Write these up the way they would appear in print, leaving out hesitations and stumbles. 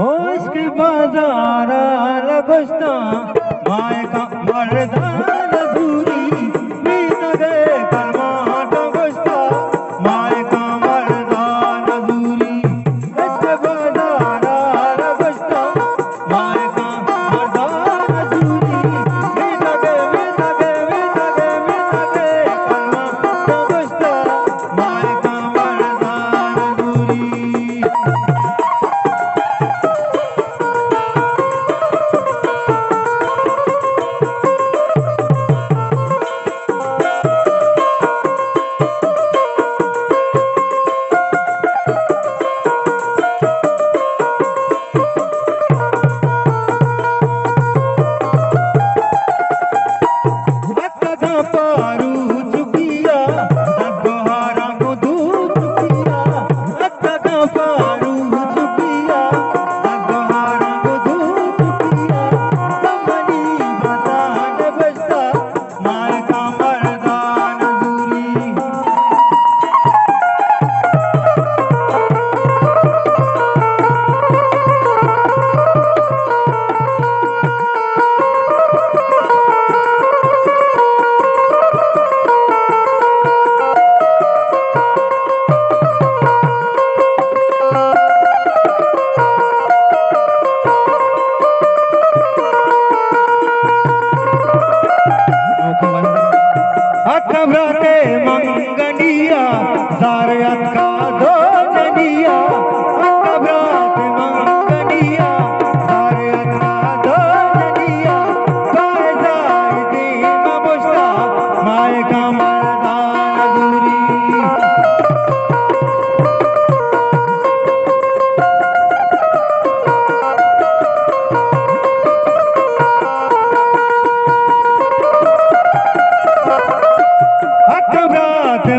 उसकी बाजार लगस्ता माए का मर्दान दूरी बीत गए कलमाट बस्ता माए का मर्दान दूरी उसके बाजार लगस्ता माए का मर्दान दूरी बीत गए कलमाट बस्ता माए का मर्दान दूरी घबराते मंगनिया सारयत का दो जनिया घबराते मंगनिया सारयत का दो जनिया बाय जाए दीन मुश्ता माए का मर्दान दूरी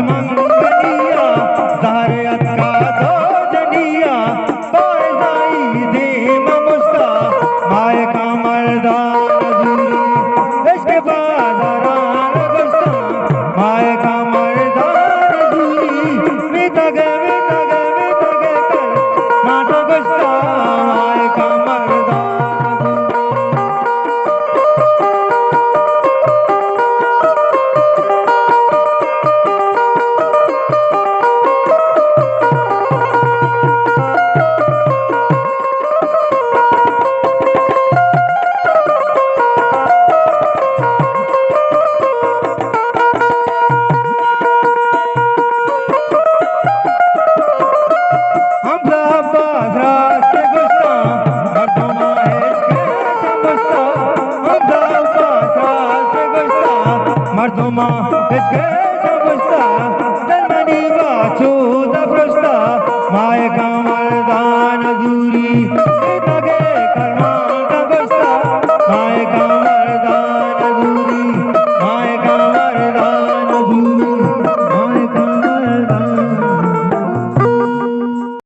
मंगनिया सारयत का दो जनिया बाय जाई दीन मुश्ता माए का मर्दान दूरी इसके बाद बस्ता माए का मर्दान दूरी मीता गए कर नाटा बस्ता माए का मर्दान मर्दोमा इसके समझता दलमनी बाचू दबरस्ता माए का